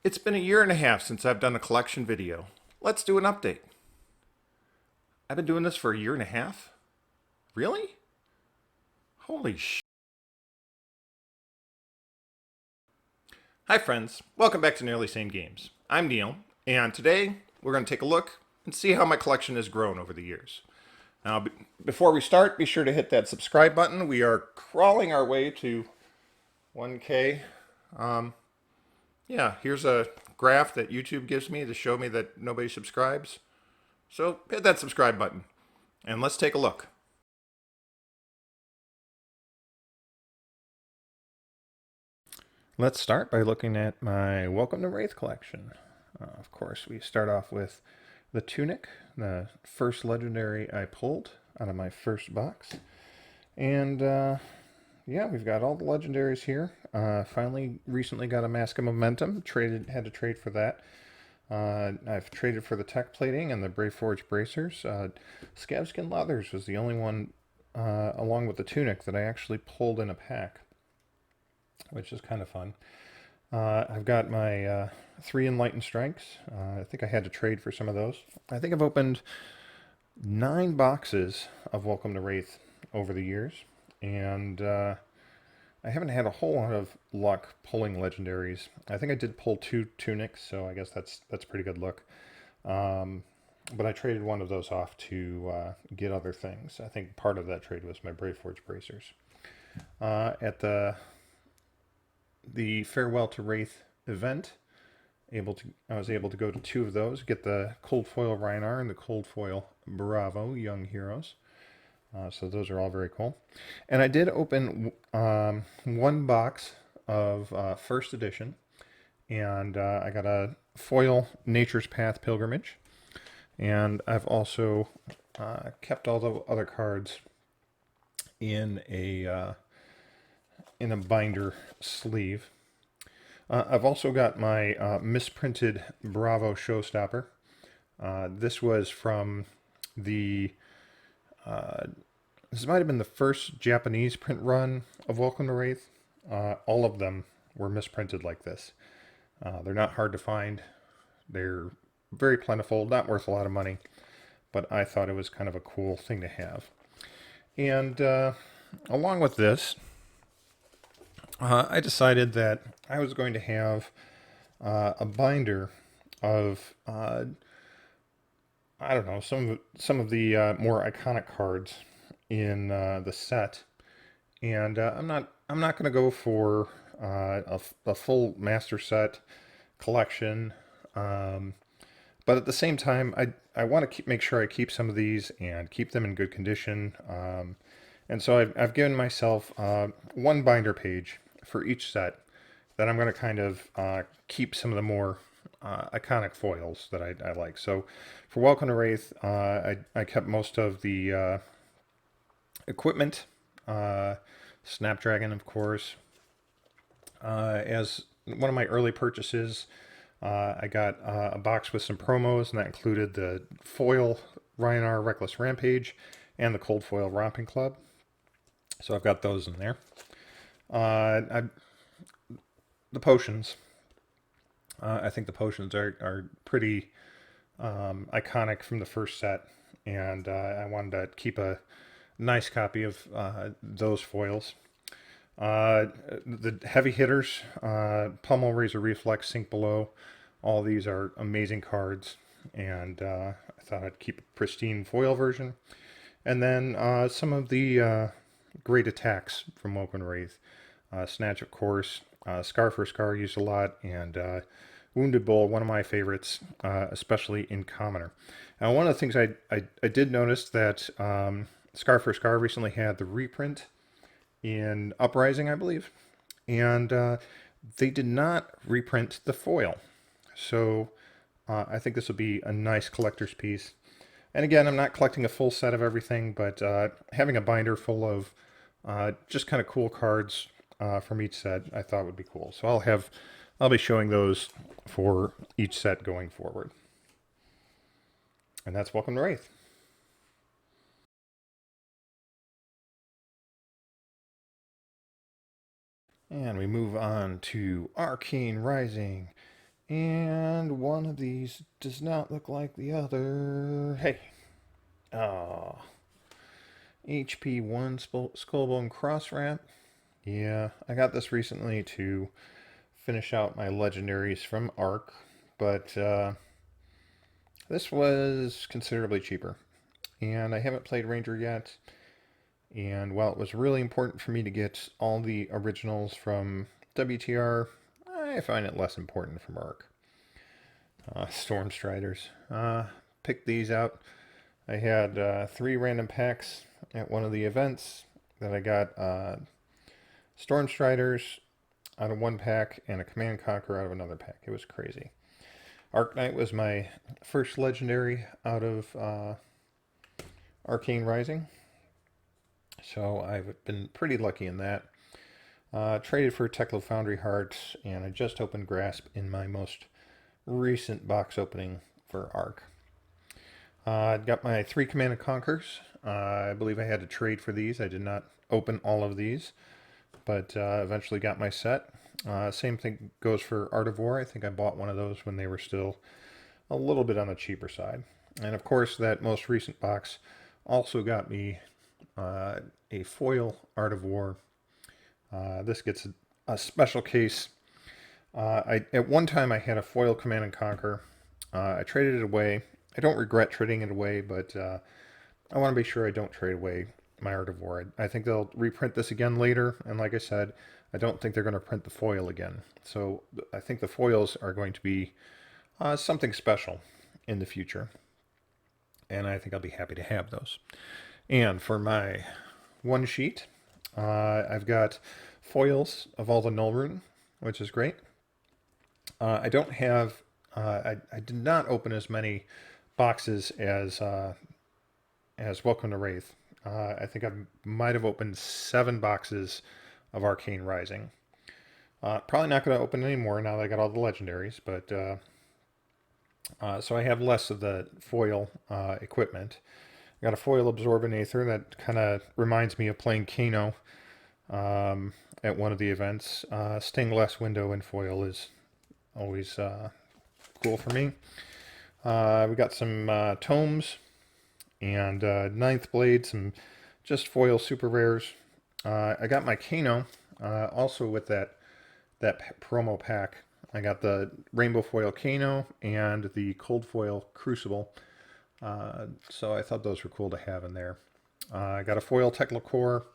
It's been a year and a half since I've done a collection video. Let's do an update. I've been doing this for a year and a half? Really? Holy sh! Hi friends, welcome back to Nearly Sane Games. I'm Neil, and today we're going to take a look and see how my collection has grown over the years. Now, before we start, be sure to hit that subscribe button. We are crawling our way to 1K. Yeah, here's a graph that YouTube gives me to show me that nobody subscribes. So hit that subscribe button, and let's take a look. Let's start by looking at my Welcome to Rathe collection. Of course, we start off with the Tunic, the first legendary I pulled out of my first box. And yeah, we've got all the legendaries here. Finally, recently got a Mask of Momentum. Had to trade for that. I've traded for the Tech Plating and the Braveforge Bracers. Scabskin Leathers was the only one, along with the Tunic, that I actually pulled in a pack, which is kind of fun. I've got my 3 Enlightened Strengths. I think I had to trade for some of those. I think I've opened 9 boxes of Welcome to Rathe over the years, and I haven't had a whole lot of luck pulling legendaries. I think I did pull 2 Tunics, so I guess that's pretty good luck. But I traded one of those off to get other things. I think part of that trade was my Braveforge Bracers. At the Farewell to Rathe event, I was able to go to 2 of those, get the Cold Foil Rhinar and the Cold Foil Bravo Young Heroes. So those are all very cool. And I did open 1 box of first edition, and I got a foil Nature's Path Pilgrimage, and I've also kept all the other cards in a binder sleeve. I've also got my misprinted Bravo Showstopper. This was from the this might have been the first Japanese print run of Welcome to Rathe. All of them were misprinted like this. They're not hard to find. They're very plentiful, not worth a lot of money, but I thought it was kind of a cool thing to have. And along with this, I decided that I was going to have a binder of I don't know, some of the more iconic cards in the set, and I'm not going to go for a full master set collection, but at the same time, I want to make sure I keep some of these and keep them in good condition. And so I've given myself 1 binder page for each set that I'm going to kind of keep some of the more iconic foils that I like. So for Welcome to Rathe, I kept most of the equipment, Snapdragon, of course. As one of my early purchases, I got a box with some promos, and that included the foil Rhinar Reckless Rampage and the Cold Foil Romping Club. So I've got those in there. The potions. I think the potions are pretty iconic from the first set, and I wanted to keep a nice copy of those foils. The heavy hitters, Pummel, Razor Reflex, Sink Below, all these are amazing cards, and I thought I'd keep a pristine foil version. And then some of the great attacks from Welcome to Rathe. Snatch, of course, Scar for Scar used a lot, and Wounded Bull, one of my favorites, especially in Commoner. Now, one of the things I did notice that Scar for Scar recently had the reprint in Uprising, I believe, and they did not reprint the foil. So I think this will be a nice collector's piece. And again, I'm not collecting a full set of everything, but having a binder full of just kind of cool cards from each set, I thought would be cool. So I'll be showing those for each set going forward. And that's Welcome to Rathe. And we move on to Arcane Rising. And one of these does not look like the other. Hey. Oh. HP1 Skullbone Cross Wrap. Yeah, I got this recently to finish out my legendaries from Arc, but this was considerably cheaper. And I haven't played Ranger yet. And while it was really important for me to get all the originals from WTR, I find it less important from Arc. Storm Striders. Picked these out. I had 3 random packs at one of the events that I got Storm Striders out of one pack and a Command Conqueror out of another pack. It was crazy. Arc Knight was my first legendary out of Arcane Rising. So I've been pretty lucky in that. Traded for Teklo Foundry Heart, and I just opened Grasp in my most recent box opening for Arc. Got my 3 Command and Conquers. I believe I had to trade for these. I did not open all of these, but eventually got my set. Same thing goes for Art of War. I think I bought one of those when they were still a little bit on the cheaper side. And of course, that most recent box also got me a foil Art of War. This gets a special case. At one time, I had a foil Command and Conquer. I traded it away. I don't regret trading it away, but I want to be sure I don't trade away my Art of War. I think they'll reprint this again later, and like I said, I don't think they're going to print the foil again. So I think the foils are going to be something special in the future, and I think I'll be happy to have those. And for my one sheet, I've got foils of all the Null Rune, which is great. I don't have, I did not open as many boxes as Welcome to Rathe. I think I might have opened 7 boxes of Arcane Rising. Probably not going to open any more now that I got all the legendaries, but so I have less of the foil equipment. I got a foil Absorbent Aether that kind of reminds me of playing Kano at one of the events. Stained glass window in foil is always cool for me. We got some tomes and Ninth Blade, some just foil super rares. I got my Kano also with that promo pack. I got the Rainbow Foil Kano and the Cold Foil Crucible. So I thought those were cool to have in there. I got a foil Tekla Core.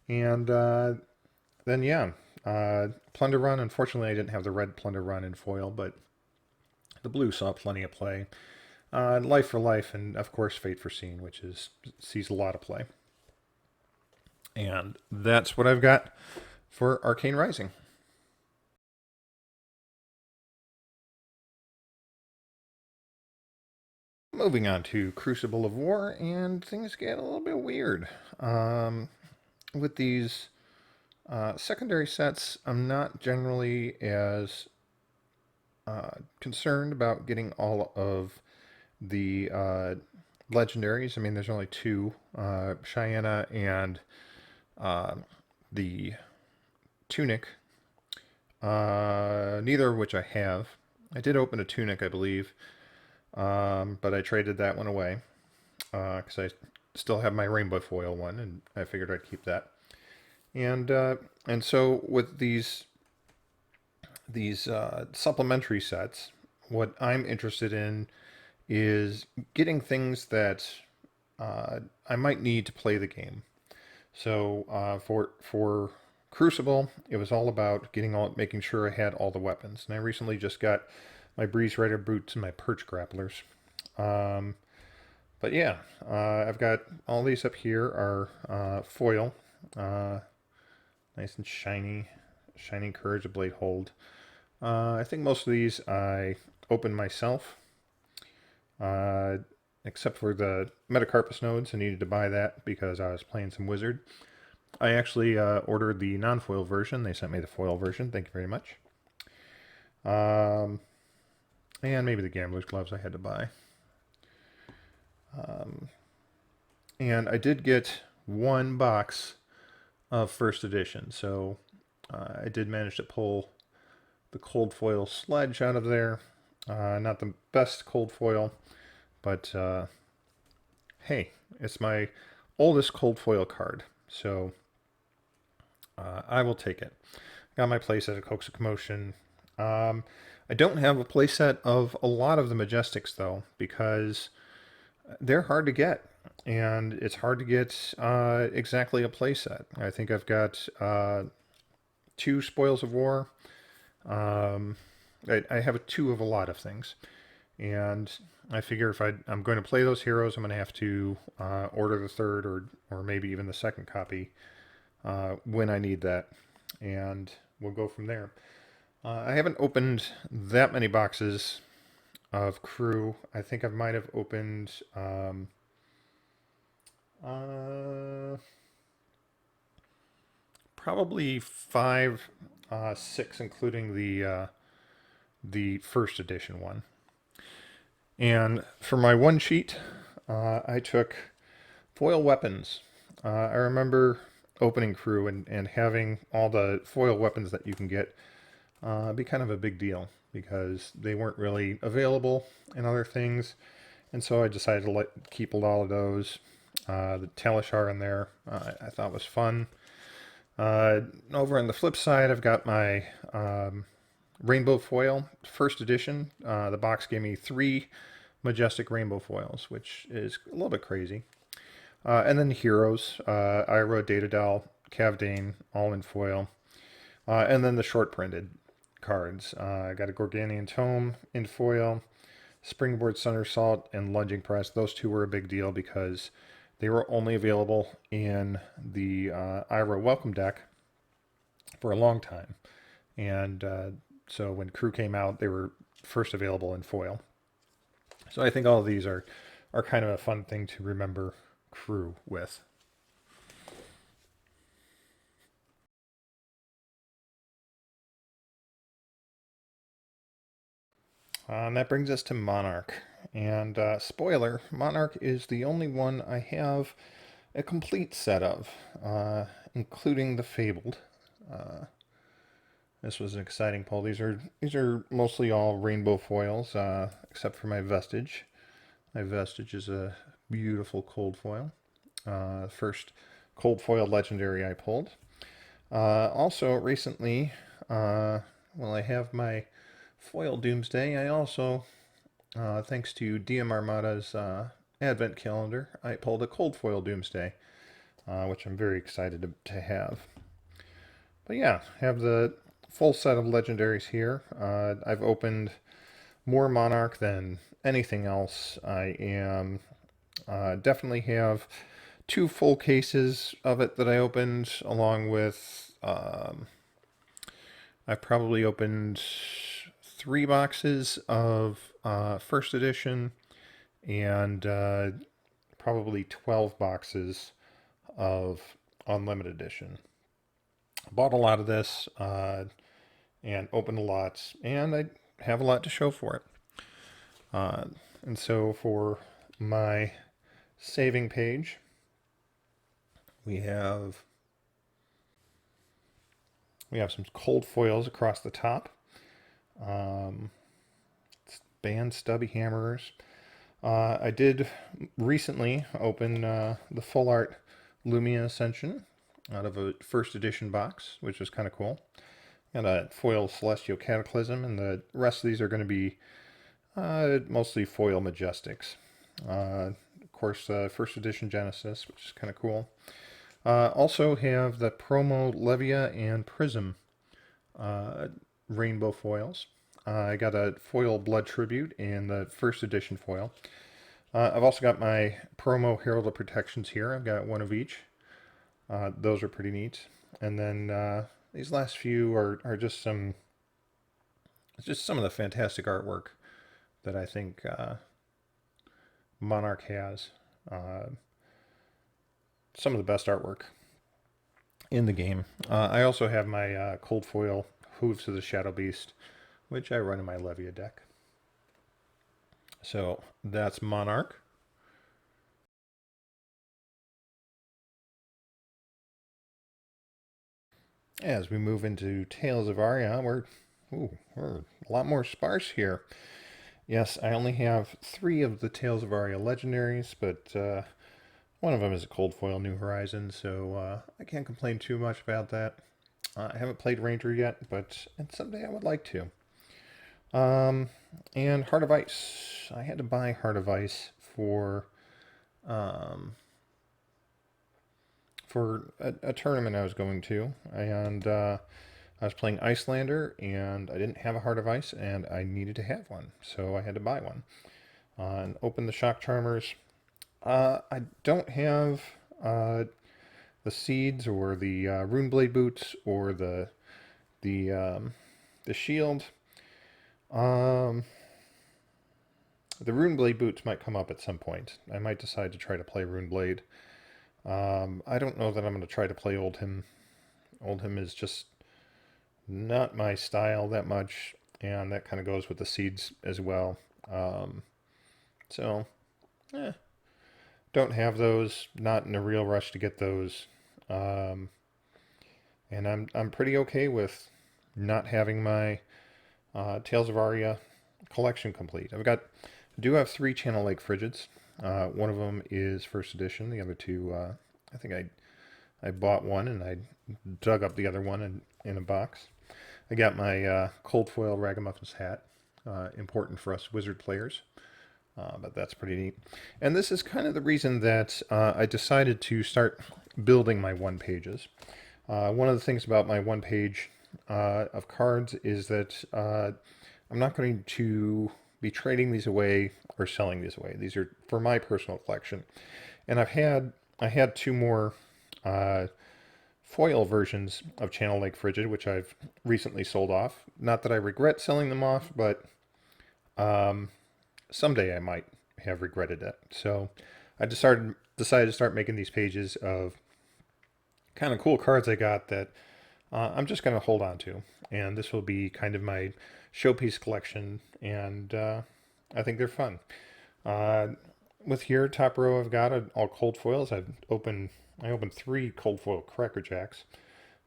And then, yeah, Plunder Run. Unfortunately, I didn't have the red Plunder Run in foil, but the blue saw plenty of play. Life for Life, and of course, Fate Foreseen, which sees a lot of play. And that's what I've got for Arcane Rising. Moving on to Crucible of War, and things get a little bit weird. With these secondary sets, I'm not generally as concerned about getting all of the legendaries. I mean, there's only 2, Cheyenne and the Tunic, neither of which I have. I did open a Tunic, I believe, but I traded that one away because I still have my rainbow foil one, and I figured I'd keep that. And so with these supplementary sets, what I'm interested in is getting things that I might need to play the game. So for Crucible, it was all about making sure I had all the weapons. And I recently just got my Breeze Rider boots and my Perch Grapplers. But yeah, I've got all these up here are foil, nice and shiny, Shining Courage of Blade Hold. I think most of these I opened myself, except for the Metacarpus nodes. I needed to buy that because I was playing some Wizard. I actually ordered the non-foil version. They sent me the foil version. Thank you very much. And maybe the Gambler's Gloves I had to buy. And I did get 1 box of first edition, so I did manage to pull the cold foil sledge out of there. Not the best cold foil, but hey, it's my oldest cold foil card, so I will take it. Got my playset of Coax of Commotion. I don't have a playset of a lot of the Majestics, though, because they're hard to get, and it's hard to get exactly a playset. I think I've got 2 Spoils of War. I have 2 of a lot of things, and I figure if I'm going to play those heroes, I'm going to have to order the third or maybe even the second copy when I need that, and we'll go from there. I haven't opened that many boxes of Crew. I think I might have opened probably 5, 6, including the first edition one. And for my one sheet, I took foil weapons. I remember opening Crew and having all the foil weapons that you can get be kind of a big deal because they weren't really available in other things. And so I decided to keep all of those. The Talishar in there I thought was fun. Over on the flip side, I've got my Rainbow Foil, first edition. The box gave me 3 Majestic Rainbow Foils, which is a little bit crazy. And then Heroes, Ira, Datadal, Cavdane, all in foil. And then the short printed cards. I got a Gorganian Tome in foil, Springboard Somersault, and Lunging Press. Those 2 were a big deal because they were only available in the Ira Welcome deck for a long time. And so when Crew came out, they were first available in foil. So I think all of these are kind of a fun thing to remember Crew with. And that brings us to Monarch. And spoiler, Monarch is the only one I have a complete set of, including the Fabled. This was an exciting pull. These are mostly all rainbow foils, except for my Vestige. My Vestige is a beautiful cold foil. First cold foil legendary I pulled. Also recently, I have my foil Doomsday. I also, thanks to DM Armada's Advent calendar, I pulled a cold foil Doomsday, which I'm very excited to have. But yeah, have the full set of legendaries here. I've opened more Monarch than anything else. I am definitely have 2 full cases of it that I opened, along with I probably opened 3 boxes of first edition and probably 12 boxes of unlimited edition. Bought a lot of this and opened a lot, and I have a lot to show for it. And so for my saving page, we have some cold foils across the top. Band stubby hammerers. I did recently open the full art Lumia Ascension out of a first edition box, which was kind of cool. Got a foil Celestial Cataclysm, and the rest of these are going to be mostly foil Majestics. Of course, first edition Genesis, which is kind of cool. Also have the promo Levia and Prism rainbow foils. I got a foil Blood Tribute in the first edition foil. I've also got my promo Herald of Protections here. I've got 1 of each. Those are pretty neat. And then these last few are just some of the fantastic artwork that I think Monarch has. Some of the best artwork in the game. I also have my cold foil Hooves of the Shadow Beast, which I run in my Levia deck. So that's Monarch. As we move into Tales of Aria, we're Ooh, we're a lot more sparse here. Yes, I only have 3 of the Tales of Aria legendaries, but one of them is a cold foil New Horizon, so I can't complain too much about that. I haven't played Ranger yet, but and someday I would like to. Um, and Heart of Ice. I had to buy Heart of Ice um, for a tournament I was going to, and I was playing Icelander, and I didn't have a Heart of Ice, and I needed to have one, so I had to buy one. And open the Shock Charmers. I don't have uh, the seeds or the Runeblade boots or the the shield. Um, the Runeblade boots might come up at some point. I might decide to try to play Runeblade. I don't know that I'm going to try to play Oldhim. Oldhim is just not my style that much, and that kind of goes with the seeds as well. Um, so, eh, don't have those. Not in a real rush to get those. Um, and I'm pretty okay with not having my Tales of Aria collection complete. Do have 3 Channel Lake Frigids. One of them is first edition. The other 2, I think I bought one and I dug up the other one in a box. I got my cold foil Ragamuffins hat. Important for us wizard players. But that's pretty neat. And this is kind of the reason that I decided to start building my one pages. One of the things about my one page of cards is that I'm not going to be trading these away or selling these away. These are for my personal collection. And I had 2 more foil versions of Channel Lake Frigid, which I've recently sold off. Not that I regret selling them off, but someday I might have regretted it. So I decided to start making these pages of kind of cool cards I got that I'm just going to hold on to. And this will be kind of my showpiece collection, and I think they're fun. Uh, with here, top row, I've got all cold foils. I opened 3 cold foil Cracker Jacks,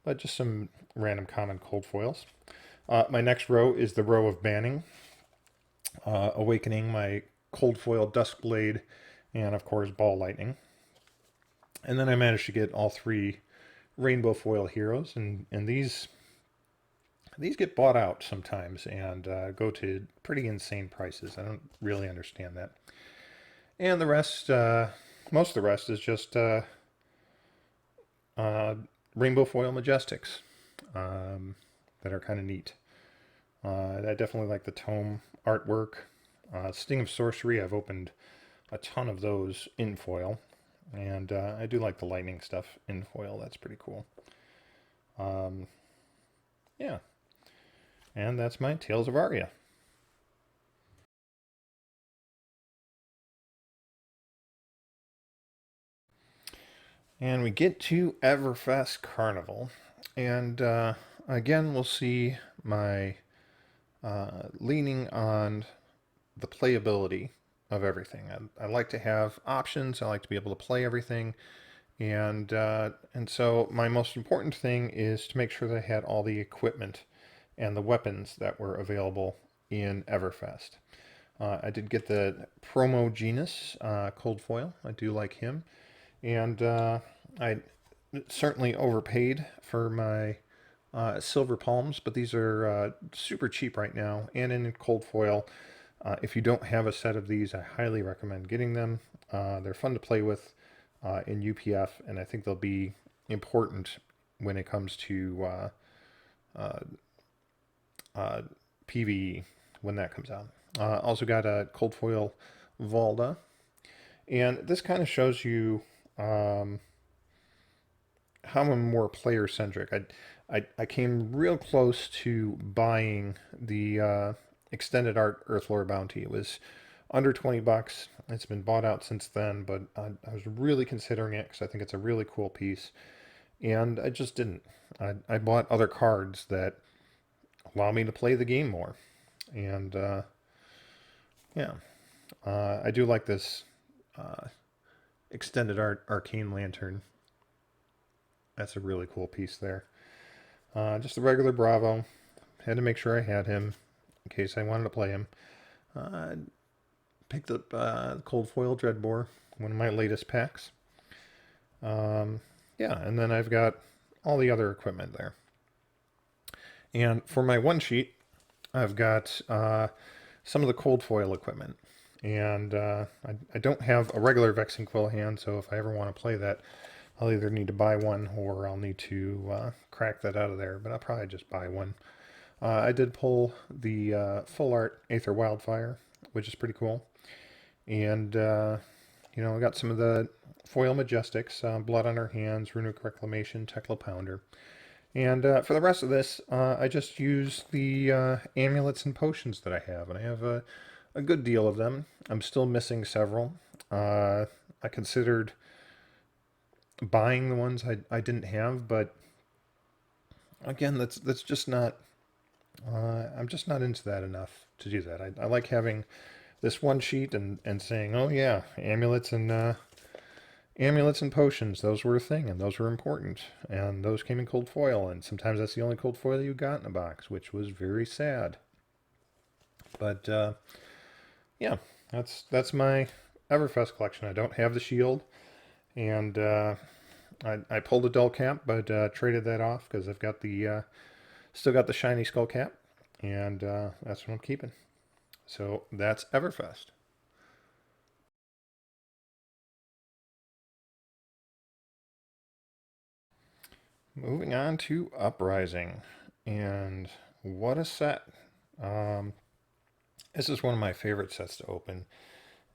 but just some random common cold foils. My next row is the row of banning. Awakening, my cold foil Duskblade, and of course Ball Lightning. And then I managed to get all 3 rainbow foil heroes, and these get bought out sometimes and go to pretty insane prices. I don't really understand that. And the rest, most of the rest is just rainbow foil Majestics that are kind of neat. I definitely like the tome artwork. Sting of Sorcery, I've opened a ton of those in foil. And I do like the lightning stuff in foil. That's pretty cool. Yeah. And that's my Tales of Aria. And we get to Everfest Carnival. And again, we'll see my leaning on the playability of everything. I like to have options. I like to be able to play everything. And so my most important thing is to make sure that I had all the equipment and the weapons that were available in Everfest. I did get the Promo Genus Cold Foil. I do like him. And I certainly overpaid for my Silver Palms, but these are super cheap right now. And in Cold Foil, if you don't have a set of these, I highly recommend getting them. They're fun to play with in UPF, and I think they'll be important when it comes to PvE when that comes out. Also got a Cold Foil Valda, and this kind of shows you how I'm more player centric. I came real close to buying the extended art Earthlore Bounty. It was under 20 bucks. It's been bought out since then, but I was really considering it because I think it's a really cool piece, and I just didn't. I bought other cards that allow me to play the game more, and yeah, I do like this extended art Arcane Lantern. That's a really cool piece there. Just the regular Bravo. had to make sure I had him in case I wanted to play him. Picked up Cold Foil Dreadbore, one of my latest packs. Yeah, and then I've got all the other equipment there. And for my one sheet, I've got some of the cold foil equipment. And I don't have a regular Vexing Quill hand, so if I ever want to play that, I'll either need to buy one or I'll need to crack that out of there, but I'll probably just buy one. I did pull the full art Aether Wildfire, which is pretty cool. And, you know, I got some of the foil Majestics, Blood on Her Hands, Runic Reclamation, Tekla Pounder. And for the rest of this, I just use the amulets and potions that I have, and I have a good deal of them. I'm still missing several. I considered buying the ones I didn't have, but again, that's just not. I'm just not into that enough to do that. I like having this one sheet and saying, oh yeah, amulets and potions, those were a thing, and those were important, and those came in cold foil, and sometimes that's the only cold foil you got in a box, which was very sad. But yeah, that's my Everfest collection. I don't have the shield, and I pulled a dull cap, but traded that off because I've got the still got the shiny skull cap, and that's what I'm keeping. So that's Everfest. Moving on to Uprising, and what a set. This is one of my favorite sets to open,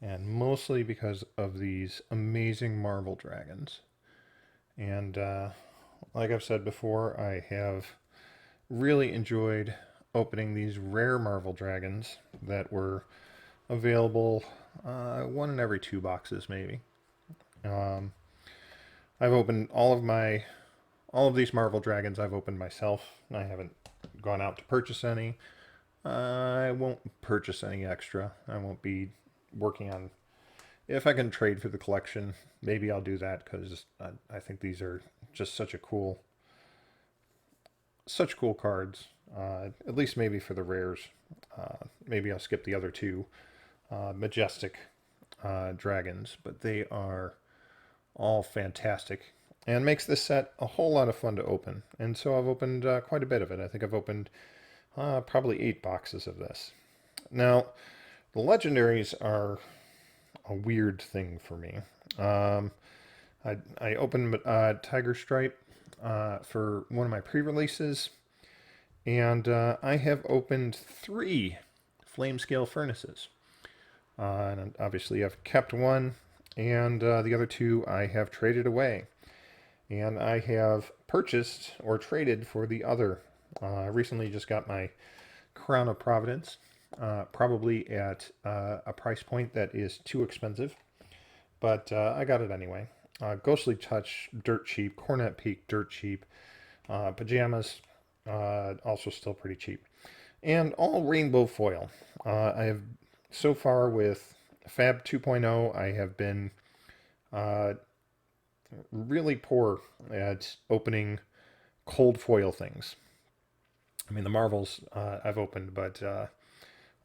and mostly because of these amazing marble dragons. And like I've said before, I have really enjoyed opening these rare marble dragons that were available one in every 2 boxes maybe. Um, I've opened all of these marble dragons I've opened myself. I haven't gone out to purchase any. I won't purchase any extra. I won't be working on. If I can trade for the collection, maybe I'll do that because I think these are just such cool cards. At least maybe for the rares. Maybe I'll skip the other two majestic dragons, but they are all fantastic and makes this set a whole lot of fun to open. And so I've opened quite a bit of it. I think I've opened probably 8 boxes of this. Now, the legendaries are a weird thing for me. I opened Tiger Stripe for one of my pre-releases, and I have opened 3 Flame Scale Furnaces. And obviously I've kept one, and the other 2 I have traded away. And I have purchased or traded for the other. I recently just got my Crown of Providence, probably at a price point that is too expensive, but I got it anyway. Ghostly Touch, dirt cheap. Cornet Peak, dirt cheap. Pajamas, also still pretty cheap. And all rainbow foil. I have, so far with Fab 2.0, I have been really poor at opening cold foil things. I mean, the Marvels I've opened, but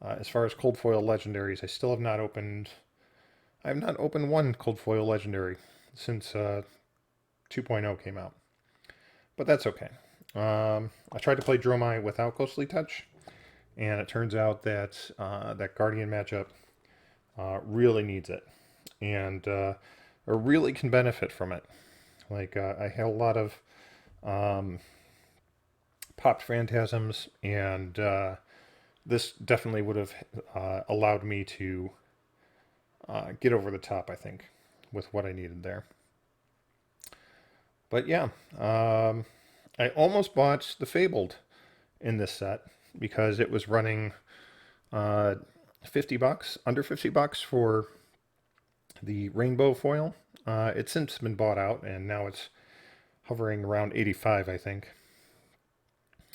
as far as cold foil legendaries, I still have not opened. I have not opened one cold foil legendary since 2.0 came out, but that's okay. I tried to play Dromai without Ghostly Touch, and it turns out that that Guardian matchup really needs it, and or really can benefit from it. Like I had a lot of popped phantasms, and this definitely would have allowed me to get over the top, I think, with what I needed there. But yeah, I almost bought the Fabled in this set because it was running $50, under $50 for the rainbow foil. It's since been bought out, and now it's hovering around 85, I think.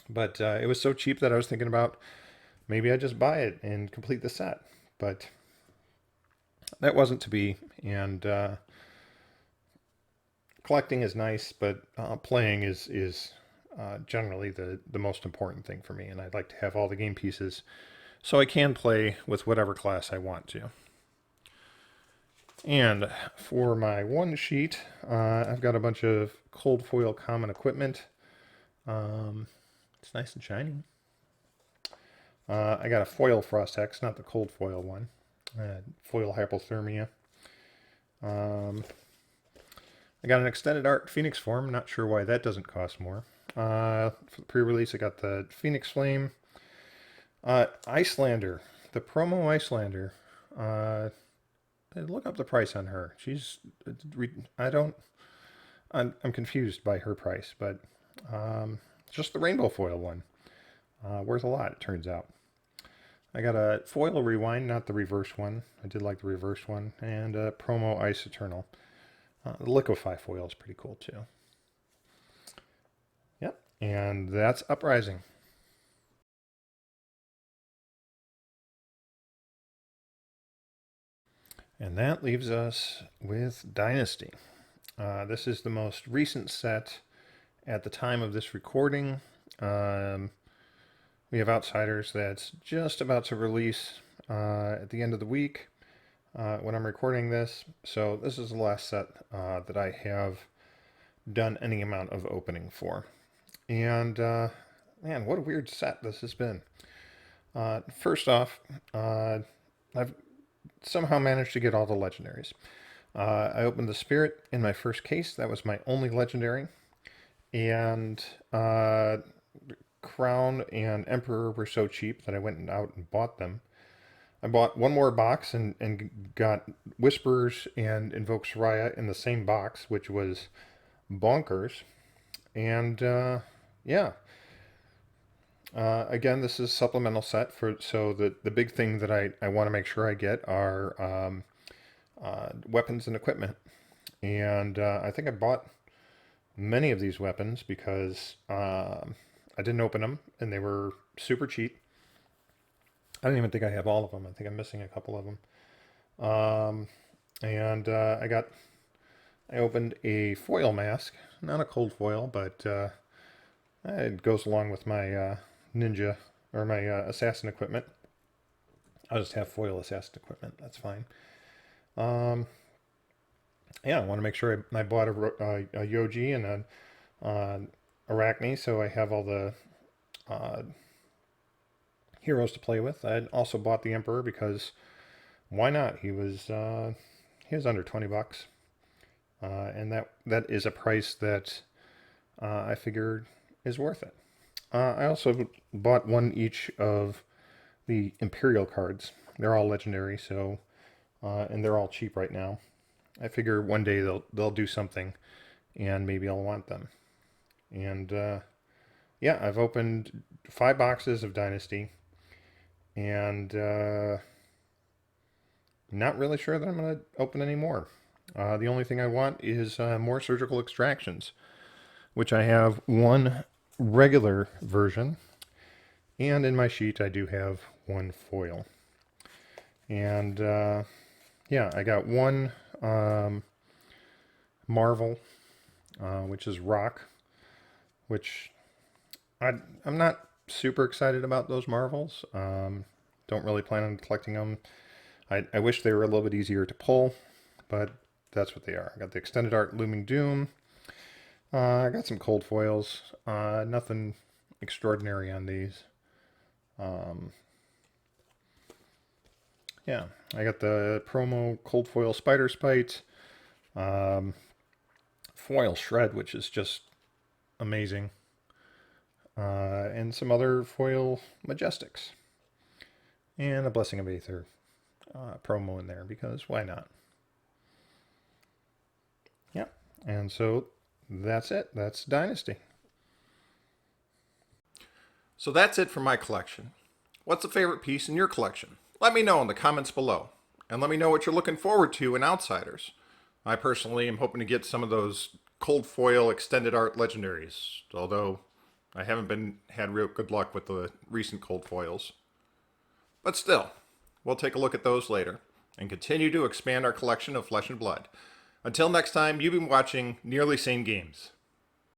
But it was so cheap that I was thinking about maybe I just buy it and complete the set. But that wasn't to be. And collecting is nice, but playing is generally the most important thing for me, and I'd like to have all the game pieces so I can play with whatever class I want to. And for my one sheet, I've got a bunch of cold foil common equipment. It's nice and shiny. I got a foil Frost Hex, not the cold foil one. Foil Hypothermia. I got an extended art Phoenix form. Not sure why that doesn't cost more. For the pre-release, I got the Phoenix Flame. Icelander. The promo Icelander. Look up the price on her. I'm confused by her price, but just the rainbow foil one. Worth a lot, it turns out. I got a foil rewind, not the reverse one. I did like the reverse one. And a promo Ice Eternal. The liquefy foil is pretty cool too. Yep, and that's Uprising. And that leaves us with Dynasty. This is the most recent set at the time of this recording. We have Outsiders that's just about to release at the end of the week when I'm recording this. So this is the last set that I have done any amount of opening for. And man, what a weird set this has been. First off, I've somehow managed to get all the legendaries. I opened the Spirit in my first case. That was my only legendary. And Crown and Emperor were so cheap that I went out and bought them. I bought one more box and got Whispers and Invoke Soraya in the same box, which was bonkers. And yeah. Again, this is a supplemental set so the big thing that I want to make sure I get are weapons and equipment. And I think I bought many of these weapons because I didn't open them and they were super cheap. I don't even think I have all of them. I think I'm missing a couple of them. And I opened a foil mask, not a cold foil, but it goes along with my ninja or my assassin equipment. I'll just have foil assassin equipment. That's fine. Yeah, I want to make sure I bought a Yoji and a Arachne, so I have all the heroes to play with. I also bought the Emperor because why not? He was under $20, and that is a price that I figured is worth it. I also bought one each of the Imperial cards. They're all legendary, so and they're all cheap right now. I figure one day they'll do something, and maybe I'll want them. And yeah, I've opened 5 boxes of Dynasty, and not really sure that I'm going to open any more. The only thing I want is more surgical extractions, which I have one regular version, and in my sheet I do have one foil. And yeah, I got one Marvel, which is Rock, which I'm not super excited about those Marvels. Don't really plan on collecting them. I wish they were a little bit easier to pull, but that's what they are. I got the Extended Art Looming Doom. I got some cold foils. Nothing extraordinary on these. Yeah, I got the promo cold foil Spider Spite. Foil Shred, which is just amazing. And some other foil Majestics. And a Blessing of Aether promo in there, because why not? Yeah, and so that's it. That's Dynasty. So that's it for my collection. What's a favorite piece in your collection? Let me know in the comments below. And let me know what you're looking forward to in Outsiders. I personally am hoping to get some of those cold foil extended art legendaries, although I haven't had real good luck with the recent cold foils. But still, we'll take a look at those later and continue to expand our collection of Flesh and Blood. Until next time, you've been watching Nearly Sane Games.